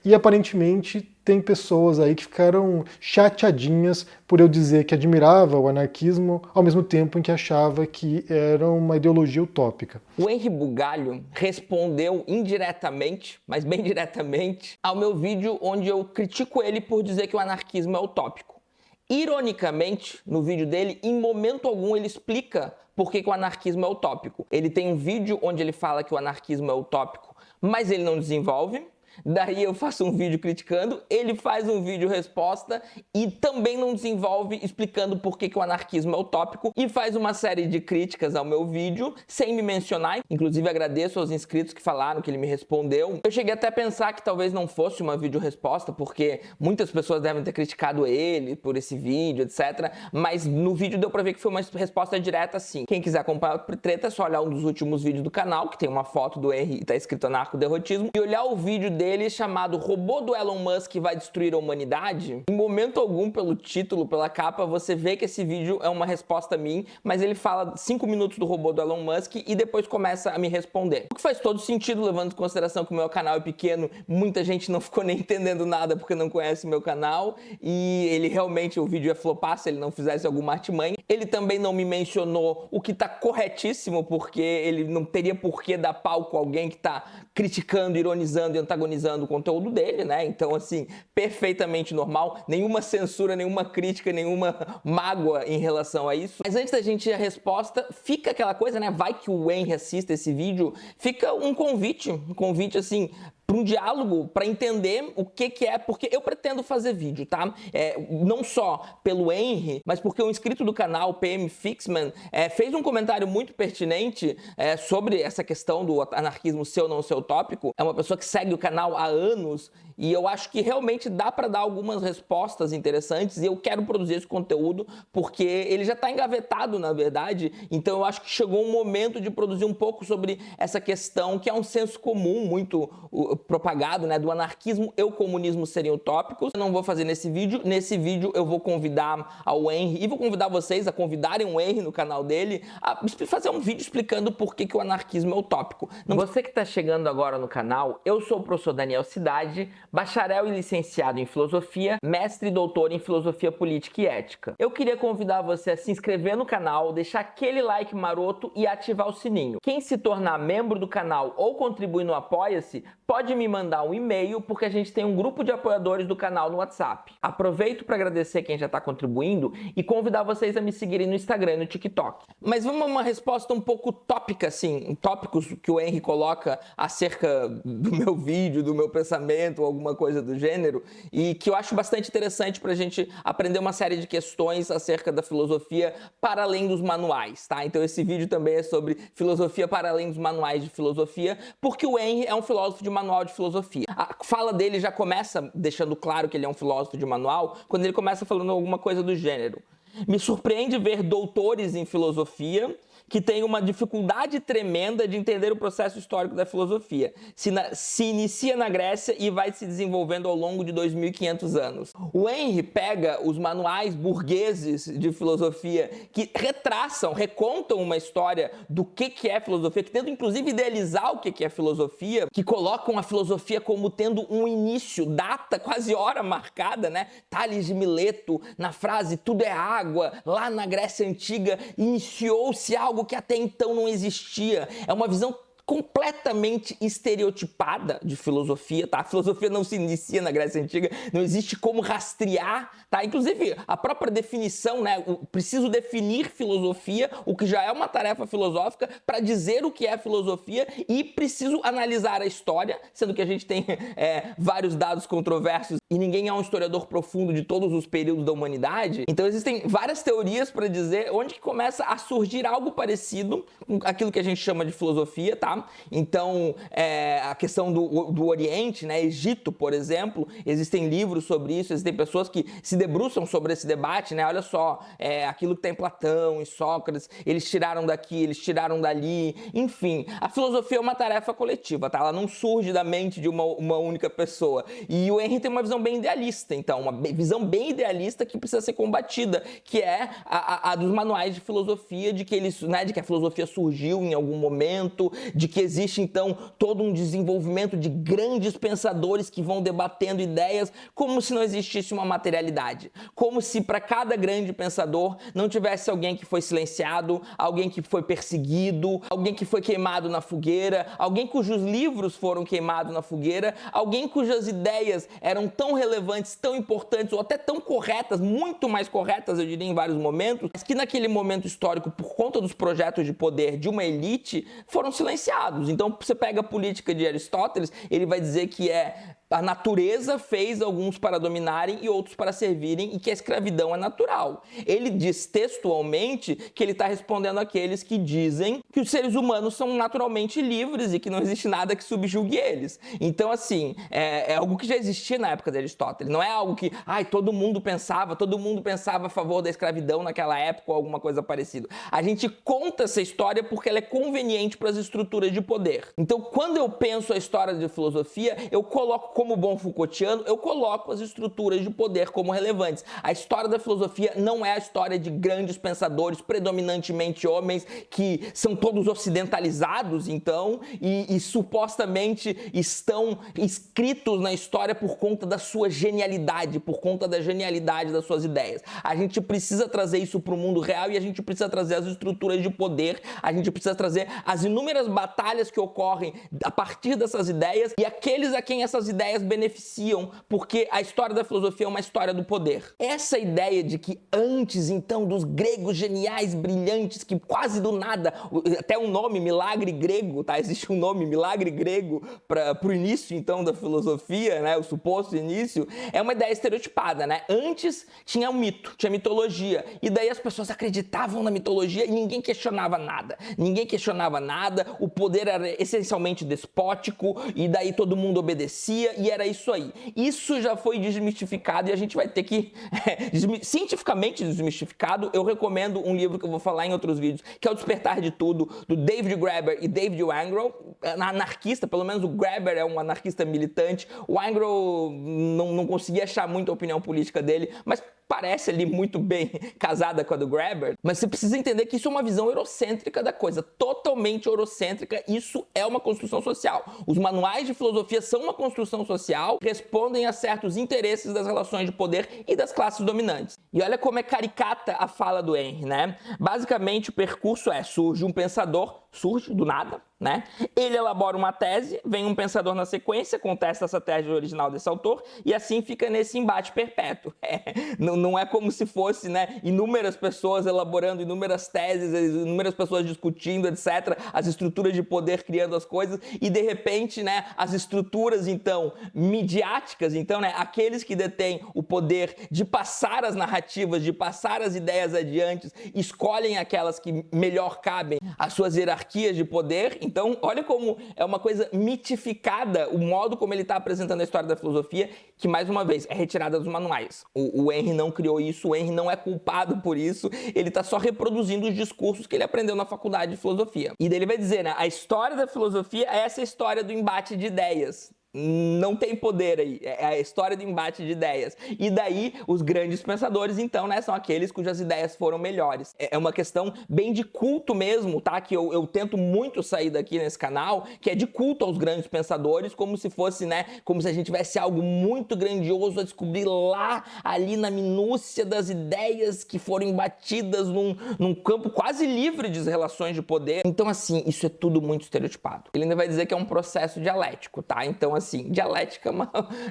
e aparentemente tem pessoas aí que ficaram chateadinhas por eu dizer que admirava o anarquismo, ao mesmo tempo em que achava que era uma ideologia utópica. O Henri Bugalho respondeu indiretamente, mas bem diretamente, ao meu vídeo onde eu critico ele por dizer que o anarquismo é utópico. Ironicamente, no vídeo dele, em momento algum ele explica por que o anarquismo é utópico. Ele tem um vídeo onde ele fala que o anarquismo é utópico, mas ele não desenvolve. Daí eu faço um vídeo criticando, ele faz um vídeo resposta e também não desenvolve explicando por que o anarquismo é utópico e faz uma série de críticas ao meu vídeo sem me mencionar. Inclusive agradeço aos inscritos que falaram que ele me respondeu. Eu cheguei até a pensar que talvez não fosse uma vídeo resposta, porque muitas pessoas devem ter criticado ele por esse vídeo, etc. Mas no vídeo deu pra ver que foi uma resposta direta sim. Quem quiser acompanhar a treta é só olhar um dos últimos vídeos do canal, que tem uma foto do Henri e tá escrito anarco-derrotismo, e olhar o vídeo dele chamado Robô do Elon Musk vai destruir a humanidade. Em momento algum, pelo título, pela capa, você vê que esse vídeo é uma resposta a mim, mas ele fala 5 minutos do robô do Elon Musk e depois começa a me responder. O que faz todo sentido, levando em consideração que o meu canal é pequeno, muita gente não ficou nem entendendo nada porque não conhece meu canal, e ele realmente, o vídeo ia flopar se ele não fizesse alguma artimanha. Ele também não me mencionou, o que tá corretíssimo, porque ele não teria por que dar palco a alguém que tá criticando, ironizando e antagonizando o conteúdo dele, né? Então, assim, perfeitamente normal, nenhuma censura, nenhuma crítica, nenhuma mágoa em relação a isso. Mas antes da gente ir à resposta, fica aquela coisa, né? Vai que o Henri assista esse vídeo, fica um convite assim, para um diálogo, para entender o que é, porque eu pretendo fazer vídeo, tá? Não só pelo Henri, mas porque um inscrito do canal, PM Fixman, fez um comentário muito pertinente sobre essa questão do anarquismo ser ou não ser utópico. É uma pessoa que segue o canal há anos e eu acho que realmente dá para dar algumas respostas interessantes e eu quero produzir esse conteúdo porque ele já está engavetado, na verdade, então eu acho que chegou um momento de produzir um pouco sobre essa questão que é um senso comum muito propagado, né, do anarquismo e o comunismo seriam utópicos. Eu não vou fazer nesse vídeo eu vou convidar ao Henri e vou convidar vocês a convidarem o Henri no canal dele a fazer um vídeo explicando por que o anarquismo é utópico. Você que está chegando agora no canal, eu sou o professor Daniel Cidade, bacharel e licenciado em filosofia, mestre e doutor em filosofia política e ética. Eu queria convidar você a se inscrever no canal, deixar aquele like maroto e ativar o sininho. Quem se tornar membro do canal ou contribuir no Apoia-se, pode me mandar um e-mail, porque a gente tem um grupo de apoiadores do canal no WhatsApp. Aproveito para agradecer quem já está contribuindo e convidar vocês a me seguirem no Instagram e no TikTok. Mas vamos a uma resposta um pouco tópica, assim, tópicos que o Henri coloca acerca do meu vídeo, do meu pensamento, alguma coisa do gênero, e que eu acho bastante interessante para a gente aprender uma série de questões acerca da filosofia para além dos manuais, tá? Então esse vídeo também é sobre filosofia para além dos manuais de filosofia, porque o Henri é um filósofo de manual de filosofia. A fala dele já começa deixando claro que ele é um filósofo de manual, quando ele começa falando alguma coisa do gênero: me surpreende ver doutores em filosofia que têm uma dificuldade tremenda de entender o processo histórico da filosofia. Se inicia na Grécia e vai se desenvolvendo ao longo de 2.500 anos. O Henri pega os manuais burgueses de filosofia que recontam uma história do que é filosofia, que tentam inclusive idealizar o que é filosofia, que colocam a filosofia como tendo um início, data, quase hora marcada, né? Tales de Mileto, na frase tudo é água, lá na Grécia Antiga iniciou-se algo que até então não existia. É uma visão completamente estereotipada de filosofia, tá? A filosofia não se inicia na Grécia Antiga, não existe como rastrear, tá? Inclusive, a própria definição, né? Preciso definir filosofia, o que já é uma tarefa filosófica, para dizer o que é filosofia, e preciso analisar a história, sendo que a gente tem vários dados controversos e ninguém é um historiador profundo de todos os períodos da humanidade. Então existem várias teorias para dizer onde que começa a surgir algo parecido com aquilo que a gente chama de filosofia, tá? Então, a questão do Oriente, né? Egito, por exemplo, existem livros sobre isso, existem pessoas que se debruçam sobre esse debate, né? Olha só, aquilo que tem Platão e Sócrates, eles tiraram daqui, eles tiraram dali, enfim. A filosofia é uma tarefa coletiva, tá? Ela não surge da mente de uma única pessoa. E o Henri tem uma visão visão bem idealista, então, uma visão bem idealista que precisa ser combatida, que é a dos manuais de filosofia, de que eles, né, de que a filosofia surgiu em algum momento, de que existe então todo um desenvolvimento de grandes pensadores que vão debatendo ideias, como se não existisse uma materialidade, como se para cada grande pensador não tivesse alguém que foi silenciado, alguém que foi perseguido, alguém que foi queimado na fogueira, alguém cujos livros foram queimados na fogueira, alguém cujas ideias eram tão relevantes, tão importantes ou até tão corretas, muito mais corretas, eu diria, em vários momentos, mas que naquele momento histórico, por conta dos projetos de poder de uma elite, foram silenciados. Então, você pega a política de Aristóteles, ele vai dizer que a natureza fez alguns para dominarem e outros para servirem e que a escravidão é natural. Ele diz textualmente que ele está respondendo àqueles que dizem que os seres humanos são naturalmente livres e que não existe nada que subjugue eles. Então, assim, é algo que já existia na época de Aristóteles. Não é algo que, todo mundo pensava a favor da escravidão naquela época ou alguma coisa parecida. A gente conta essa história porque ela é conveniente para as estruturas de poder. Então, quando eu penso a história de filosofia, eu coloco como bom Foucaultiano, eu coloco as estruturas de poder como relevantes. A história da filosofia não é a história de grandes pensadores, predominantemente homens, que são todos ocidentalizados, então, e supostamente estão inscritos na história por conta da sua genialidade, por conta da genialidade das suas ideias. A gente precisa trazer isso para o mundo real e a gente precisa trazer as estruturas de poder, a gente precisa trazer as inúmeras batalhas que ocorrem a partir dessas ideias e aqueles a quem essas ideias beneficiam, porque a história da filosofia é uma história do poder. Essa ideia de que antes, então, dos gregos geniais, brilhantes, que quase do nada, até um nome, milagre grego, tá? Existe um nome, milagre grego, para o início, então, da filosofia, né? O suposto início, é uma ideia estereotipada, né? Antes tinha um mito, tinha mitologia, e daí as pessoas acreditavam na mitologia e ninguém questionava nada. Ninguém questionava nada, o poder era essencialmente despótico, e daí todo mundo obedecia, e era isso aí. Isso já foi desmistificado e a gente vai ter que... cientificamente desmistificado. Eu recomendo um livro que eu vou falar em outros vídeos, que é O Despertar de Tudo, do David Graeber e David Wengrow, anarquista, pelo menos o Graeber é um anarquista militante. O Wengrow não conseguia achar muita opinião política dele, mas parece ali muito bem casada com a do Graeber, mas você precisa entender que isso é uma visão eurocêntrica da coisa, totalmente eurocêntrica. Isso é uma construção social. Os manuais de filosofia são uma construção social, respondem a certos interesses das relações de poder e das classes dominantes. E olha como é caricata a fala do Henry, né? Basicamente o percurso surge um pensador, surge do nada, né? Ele elabora uma tese, vem um pensador na sequência, contesta essa tese original desse autor e assim fica nesse embate perpétuo. Não é como se fosse, né, inúmeras pessoas elaborando inúmeras teses, inúmeras pessoas discutindo, etc., as estruturas de poder criando as coisas e de repente, né, as estruturas então midiáticas, então, né, aqueles que detêm o poder de passar as narrativas, de passar as ideias adiante, escolhem aquelas que melhor cabem às suas hierarquias de poder. Então, olha como é uma coisa mitificada o modo como ele está apresentando a história da filosofia, que, mais uma vez, é retirada dos manuais. O Henry não criou isso, o Henry não é culpado por isso, ele está só reproduzindo os discursos que ele aprendeu na faculdade de filosofia. E daí ele vai dizer, né, a história da filosofia é essa história do embate de ideias. Não tem poder aí, é a história do embate de ideias. E daí, os grandes pensadores, então, né, são aqueles cujas ideias foram melhores. É uma questão bem de culto mesmo, tá? Que eu tento muito sair daqui nesse canal, que é de culto aos grandes pensadores, como se fosse, né, como se a gente tivesse algo muito grandioso a descobrir lá, ali na minúcia das ideias que foram embatidas num campo quase livre de relações de poder. Então, assim, isso é tudo muito estereotipado. Ele ainda vai dizer que é um processo dialético, tá? Então, assim, dialética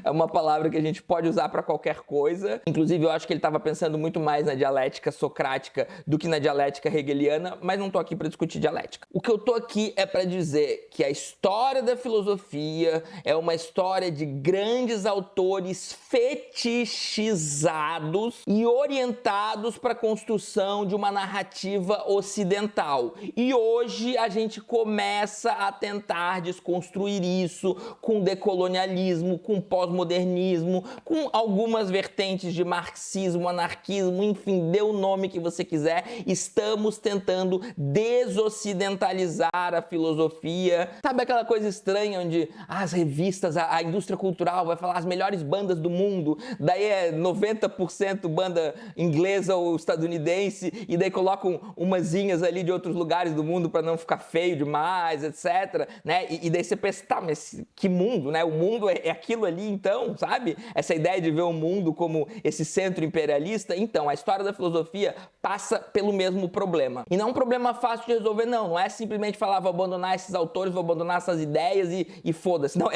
é uma palavra que a gente pode usar para qualquer coisa. Inclusive, eu acho que ele estava pensando muito mais na dialética socrática do que na dialética hegeliana, mas não tô aqui para discutir dialética. O que eu tô aqui é para dizer que a história da filosofia é uma história de grandes autores fetichizados e orientados para a construção de uma narrativa ocidental. E hoje a gente começa a tentar desconstruir isso com decolonialismo, com pós-modernismo, com algumas vertentes de marxismo, anarquismo, enfim, dê o nome que você quiser. Estamos tentando desocidentalizar a filosofia. Sabe aquela coisa estranha onde as revistas, a indústria cultural vai falar as melhores bandas do mundo, daí é 90% banda inglesa ou estadunidense, e daí colocam umasinhas ali de outros lugares do mundo para não ficar feio demais, etc, né? E daí você pensa, tá, mas que mundo, né? O mundo é aquilo ali então, sabe? Essa ideia de ver o mundo como esse centro imperialista. Então, a história da filosofia passa pelo mesmo problema. E não é um problema fácil de resolver, não. Não é simplesmente falar, vou abandonar esses autores, vou abandonar essas ideias e foda-se. Não,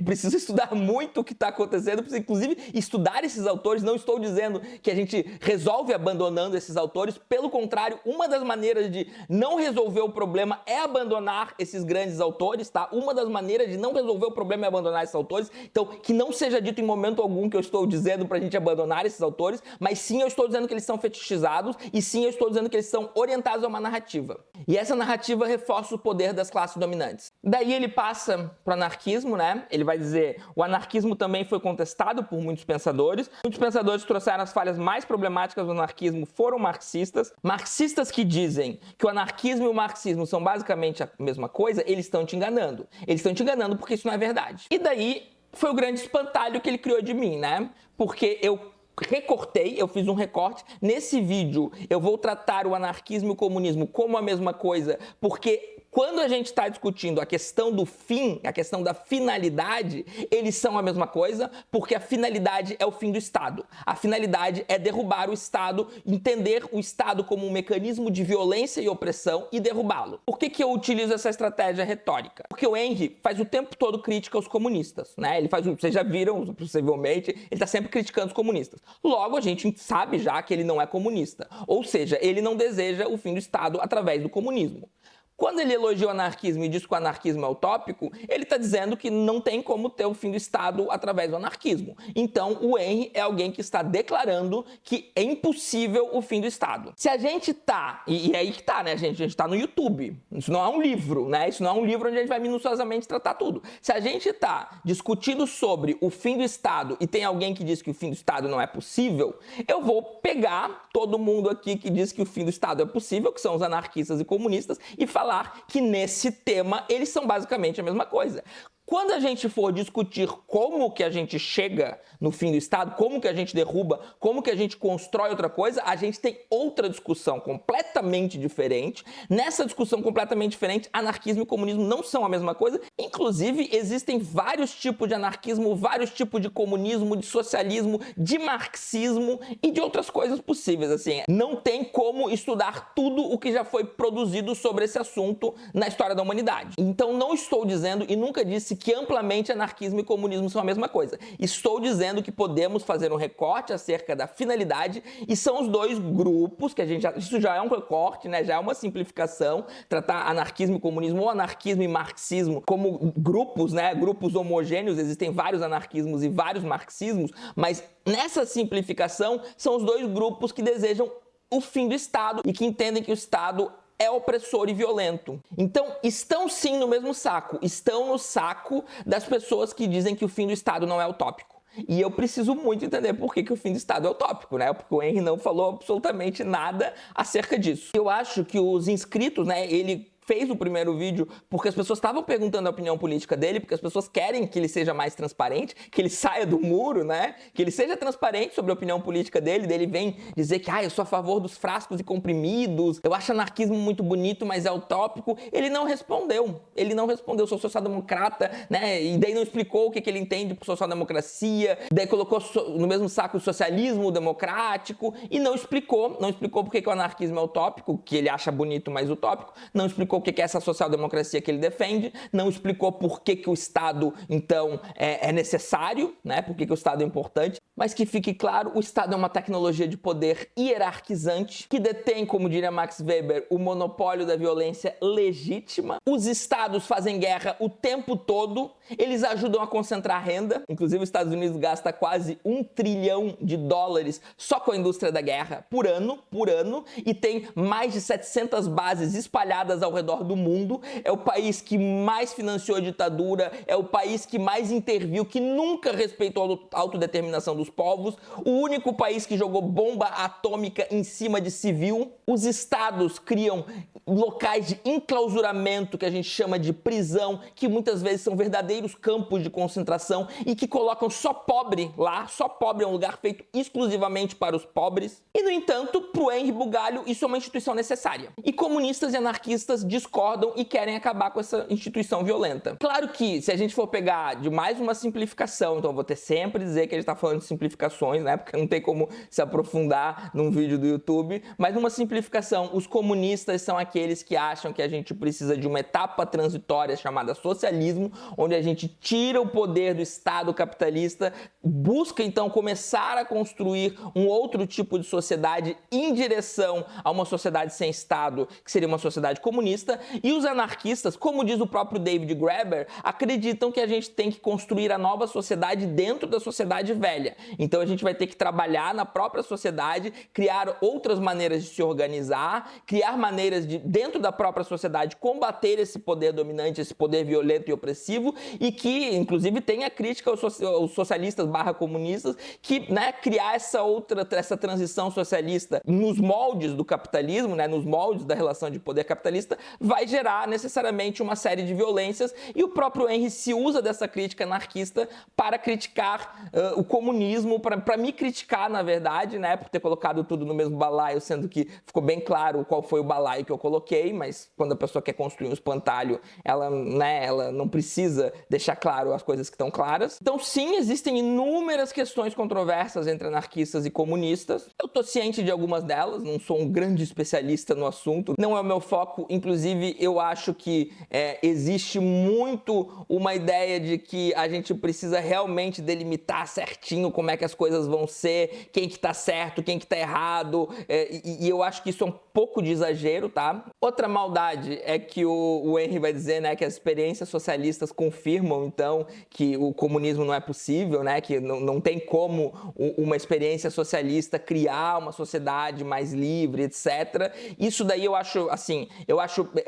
preciso estudar muito o que está acontecendo, preciso, inclusive, estudar esses autores. Não estou dizendo que a gente resolve abandonando esses autores. Pelo contrário, uma das maneiras de não resolver o problema é abandonar esses grandes autores, tá? Uma das maneiras de não resolver o problema é abandonar esses autores. Então, que não seja dito em momento algum que eu estou dizendo pra gente abandonar esses autores, mas sim eu estou dizendo que eles são fetichizados e sim eu estou dizendo que eles são orientados a uma narrativa. E essa narrativa reforça o poder das classes dominantes. Daí ele passa pro anarquismo, né? Ele vai dizer, o anarquismo também foi contestado por muitos pensadores. Muitos pensadores trouxeram as falhas mais problemáticas do anarquismo foram marxistas. Marxistas que dizem que o anarquismo e o marxismo são basicamente a mesma coisa, eles estão te enganando. Eles estão te enganando porque isso não é verdade. E daí foi o grande espantalho que ele criou de mim, né? Porque eu recortei, eu fiz um recorte. Nesse vídeo eu vou tratar o anarquismo e o comunismo como a mesma coisa, porque quando a gente está discutindo a questão do fim, a questão da finalidade, eles são a mesma coisa, porque a finalidade é o fim do Estado. A finalidade é derrubar o Estado, entender o Estado como um mecanismo de violência e opressão e derrubá-lo. Por que eu utilizo essa estratégia retórica? Porque o Henry faz o tempo todo crítica aos comunistas, né? Ele faz, vocês já viram, possivelmente, ele está sempre criticando os comunistas. Logo, a gente sabe já que ele não é comunista. Ou seja, ele não deseja o fim do Estado através do comunismo. Quando ele elogia o anarquismo e diz que o anarquismo é utópico, ele está dizendo que não tem como ter o fim do Estado através do anarquismo. Então, o Henry é alguém que está declarando que é impossível o fim do Estado. Se a gente tá, e é aí que tá, né, gente? A gente tá no YouTube. Isso não é um livro, né? Isso não é um livro onde a gente vai minuciosamente tratar tudo. Se a gente tá discutindo sobre o fim do Estado e tem alguém que diz que o fim do Estado não é possível, eu vou pegar todo mundo aqui que diz que o fim do Estado é possível, que são os anarquistas e comunistas, e falar que nesse tema eles são basicamente a mesma coisa. Quando a gente for discutir como que a gente chega no fim do Estado, como que a gente derruba, como que a gente constrói outra coisa, a gente tem outra discussão completamente diferente. Nessa discussão completamente diferente, anarquismo e comunismo não são a mesma coisa. Inclusive, existem vários tipos de anarquismo, vários tipos de comunismo, de socialismo, de marxismo e de outras coisas possíveis. Assim, não tem como estudar tudo o que já foi produzido sobre esse assunto na história da humanidade. Então, não estou dizendo e nunca disse que amplamente anarquismo e comunismo são a mesma coisa. Estou dizendo que podemos fazer um recorte acerca da finalidade e são os dois grupos que a gente isso já é um recorte, né? Já é uma simplificação, tratar anarquismo e comunismo ou anarquismo e marxismo como grupos, né? Grupos homogêneos, existem vários anarquismos e vários marxismos, mas nessa simplificação são os dois grupos que desejam o fim do Estado e que entendem que o Estado é opressor e violento. Então, estão sim no mesmo saco. Estão no saco das pessoas que dizem que o fim do Estado não é utópico. E eu preciso muito entender por que o fim do Estado é utópico, né? Porque o Henry não falou absolutamente nada acerca disso. Eu acho que os inscritos, né, ele fez o primeiro vídeo porque as pessoas estavam perguntando a opinião política dele, porque as pessoas querem que ele seja mais transparente, que ele saia do muro, né? Que ele seja transparente sobre a opinião política dele. Daí ele vem dizer que eu sou a favor dos frascos e comprimidos, eu acho anarquismo muito bonito, mas é utópico. Ele não respondeu. Ele não respondeu, sou social-democrata, né? E daí não explicou o que ele entende por social-democracia, daí colocou no mesmo saco o socialismo democrático e não explicou por que o anarquismo é utópico, que ele acha bonito, mas utópico, não explicou o que é essa social-democracia que ele defende, não explicou por que o Estado, então, é necessário, né? Por que o Estado é importante, mas que fique claro, o Estado é uma tecnologia de poder hierarquizante, que detém, como diria Max Weber, o monopólio da violência legítima. Os Estados fazem guerra o tempo todo, eles ajudam a concentrar renda, inclusive os Estados Unidos gasta quase $1 trilhão só com a indústria da guerra por ano, e tem mais de 700 bases espalhadas ao redor redor do mundo, é o país que mais financiou a ditadura, é o país que mais interviu, que nunca respeitou a autodeterminação dos povos, o único país que jogou bomba atômica em cima de civil. Os estados criam locais de enclausuramento, que a gente chama de prisão, que muitas vezes são verdadeiros campos de concentração e que colocam só pobre lá, só pobre é um lugar feito exclusivamente para os pobres. E, no entanto, para o Henri Bugalho, isso é uma instituição necessária. E comunistas e anarquistas discordam e querem acabar com essa instituição violenta. Claro que, se a gente for pegar de mais uma simplificação, então eu vou ter sempre dizer que a gente está falando de simplificações, né? Porque não tem como se aprofundar num vídeo do YouTube, mas numa simplificação, os comunistas são aqueles que acham que a gente precisa de uma etapa transitória chamada socialismo, onde a gente tira o poder do Estado capitalista, busca então começar a construir um outro tipo de sociedade em direção a uma sociedade sem Estado, que seria uma sociedade comunista, e os anarquistas, como diz o próprio David Graeber, acreditam que a gente tem que construir a nova sociedade dentro da sociedade velha. Então a gente vai ter que trabalhar na própria sociedade, criar outras maneiras de se organizar, criar maneiras de, dentro da própria sociedade, combater esse poder dominante, esse poder violento e opressivo, e que, inclusive, tem a crítica aos socialistas / comunistas, que, né, criar essa transição socialista nos moldes do capitalismo, né, nos moldes da relação de poder capitalista, vai gerar necessariamente uma série de violências, e o próprio Henri se usa dessa crítica anarquista para criticar o comunismo, para me criticar, na verdade, né, por ter colocado tudo no mesmo balaio, sendo que ficou bem claro qual foi o balaio que eu coloquei, mas quando a pessoa quer construir um espantalho, ela não precisa deixar claro as coisas que estão claras. Então, sim, existem inúmeras questões controversas entre anarquistas e comunistas. Eu tô ciente de algumas delas, não sou um grande especialista no assunto, não é o meu foco. Inclusive, eu acho que existe muito uma ideia de que a gente precisa realmente delimitar certinho como é que as coisas vão ser, quem que tá certo, quem que tá errado, e eu acho que isso é um pouco de exagero, tá? Outra maldade é que o Henri vai dizer, né, que as experiências socialistas confirmam, então, que o comunismo não é possível, né, que não tem como uma experiência socialista criar uma sociedade mais livre, etc. Isso daí eu acho, assim,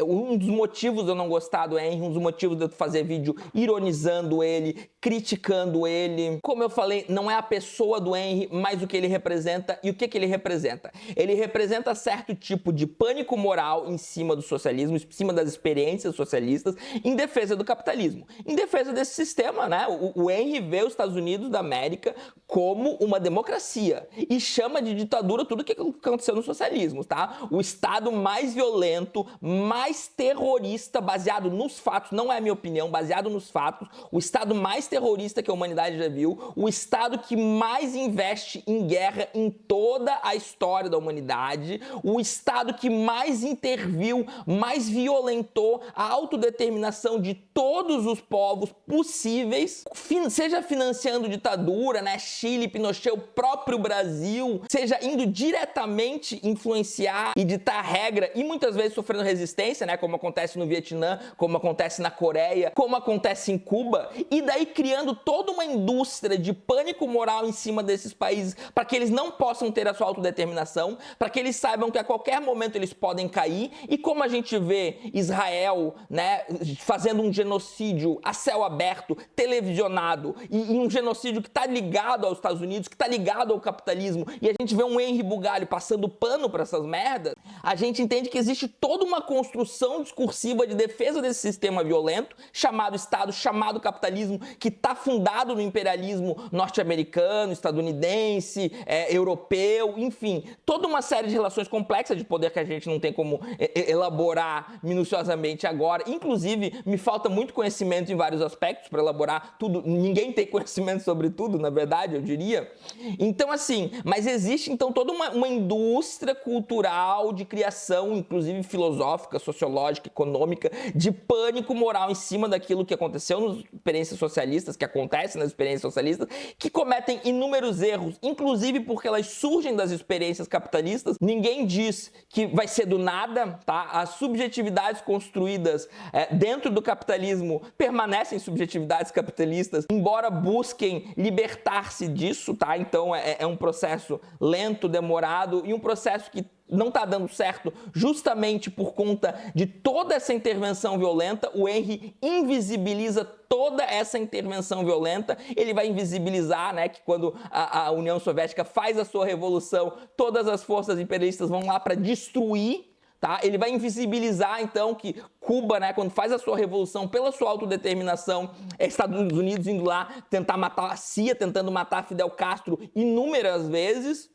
um dos motivos de eu não gostar do Henri, um dos motivos de eu fazer vídeo ironizando ele, criticando ele. Como eu falei, não é a pessoa do Henri, mas o que ele representa. E o que ele representa? Ele representa certo tipo de pânico moral em cima do socialismo, em cima das experiências socialistas, em defesa do capitalismo, em defesa desse sistema, né? O Henri vê os Estados Unidos da América como uma democracia e chama de ditadura tudo o que aconteceu no socialismo, tá? O Estado mais violento, mais terrorista, baseado nos fatos, não é a minha opinião, baseado nos fatos, o Estado mais terrorista que a humanidade já viu, o Estado que mais investe em guerra em toda a história da humanidade, o Estado que mais interviu, mais violentou a autodeterminação de todos os povos possíveis, seja financiando ditadura, né, Chile, Pinochet, o próprio Brasil, seja indo diretamente influenciar e ditar regra e muitas vezes sofrendo resistência, né, como acontece no Vietnã, como acontece na Coreia, como acontece em Cuba, e daí criando toda uma indústria de pânico moral em cima desses países para que eles não possam ter a sua autodeterminação, para que eles saibam que a qualquer momento eles podem cair, e como a gente vê Israel, né, fazendo um genocídio a céu aberto, televisionado, e um genocídio que está ligado aos Estados Unidos, que está ligado ao capitalismo, e a gente vê um Henri Bugalho passando pano para essas merdas, a gente entende que existe toda uma construção discursiva de defesa desse sistema violento, chamado Estado, chamado capitalismo, que está fundado no imperialismo norte-americano, estadunidense, europeu, enfim, toda uma série de relações complexas de poder que a gente não tem como elaborar minuciosamente agora. Inclusive, me falta muito conhecimento em vários aspectos para elaborar tudo. Ninguém tem conhecimento sobre tudo, na verdade, eu diria. Então, assim, mas existe então toda uma indústria cultural de criação, inclusive filosófica, sociológica, econômica, de pânico moral em cima daquilo que aconteceu nas experiências socialistas, que acontece nas experiências socialistas, que cometem inúmeros erros, inclusive porque elas surgem das experiências capitalistas. Ninguém diz que vai ser do nada, tá? As subjetividades construídas dentro do capitalismo permanecem subjetividades capitalistas, embora busquem libertar-se disso, tá? Então é um processo lento, demorado e um processo que não está dando certo justamente por conta de toda essa intervenção violenta. O Henry invisibiliza toda essa intervenção violenta. Ele vai invisibilizar, né, que quando a União Soviética faz a sua revolução, todas as forças imperialistas vão lá para destruir. Tá? Ele vai invisibilizar, então, que Cuba, né, quando faz a sua revolução pela sua autodeterminação, Estados Unidos indo lá tentar matar a CIA, tentando matar Fidel Castro inúmeras vezes.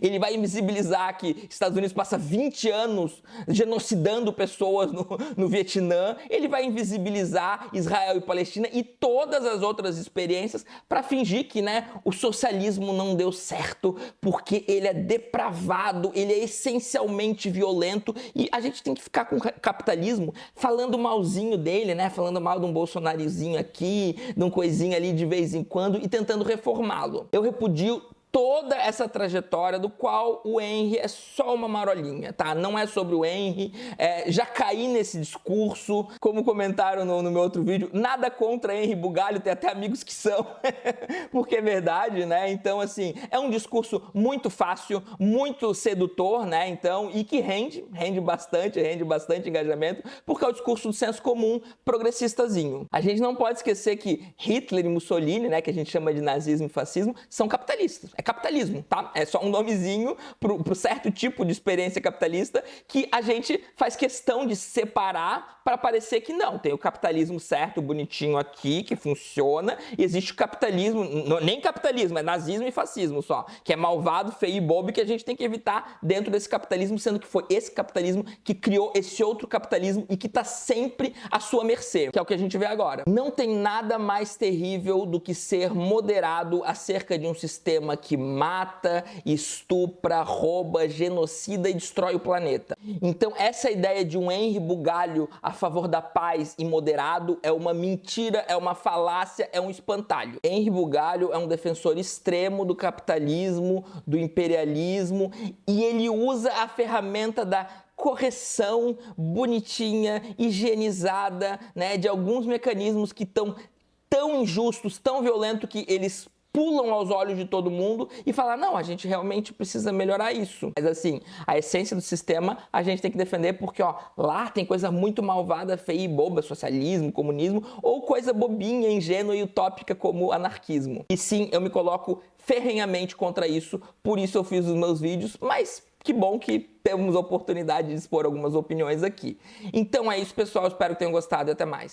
Ele vai invisibilizar que Estados Unidos passa 20 anos genocidando pessoas no Vietnã. Ele vai invisibilizar Israel e Palestina e todas as outras experiências para fingir que, né, o socialismo não deu certo porque ele é depravado, ele é essencialmente violento. E a gente tem que ficar com o capitalismo falando malzinho dele, né, falando mal de um bolsonarizinho aqui, de um coisinho ali de vez em quando e tentando reformá-lo. Eu repudio toda essa trajetória do qual o Henry é só uma marolinha, tá? Não é sobre o Henry, já caí nesse discurso, como comentaram no meu outro vídeo, nada contra Henry Bugalho, tem até amigos que são, porque é verdade, né? Então, assim, é um discurso muito fácil, muito sedutor, né? Então, e que rende bastante engajamento, porque é o discurso do senso comum progressistazinho. A gente não pode esquecer que Hitler e Mussolini, né, que a gente chama de nazismo e fascismo, são capitalistas. É capitalismo, tá? É só um nomezinho pro certo tipo de experiência capitalista que a gente faz questão de separar para parecer que não. Tem o capitalismo certo, bonitinho aqui, que funciona, e existe o capitalismo, nem capitalismo, é nazismo e fascismo só, que é malvado, feio e bobo e que a gente tem que evitar dentro desse capitalismo, sendo que foi esse capitalismo que criou esse outro capitalismo e que tá sempre à sua mercê, que é o que a gente vê agora. Não tem nada mais terrível do que ser moderado acerca de um sistema que mata, estupra, rouba, genocida e destrói o planeta. Então, essa ideia de um Henry Bugalho a favor da paz e moderado é uma mentira, é uma falácia, é um espantalho. Henry Bugalho é um defensor extremo do capitalismo, do imperialismo, e ele usa a ferramenta da correção bonitinha, higienizada, né, de alguns mecanismos que estão tão injustos, tão violentos que eles pulam aos olhos de todo mundo e falar, não, a gente realmente precisa melhorar isso. Mas assim, a essência do sistema a gente tem que defender porque, ó, lá tem coisa muito malvada, feia e boba, socialismo, comunismo, ou coisa bobinha, ingênua e utópica como anarquismo. E sim, eu me coloco ferrenhamente contra isso, por isso eu fiz os meus vídeos, mas que bom que temos a oportunidade de expor algumas opiniões aqui. Então é isso, pessoal, espero que tenham gostado e até mais.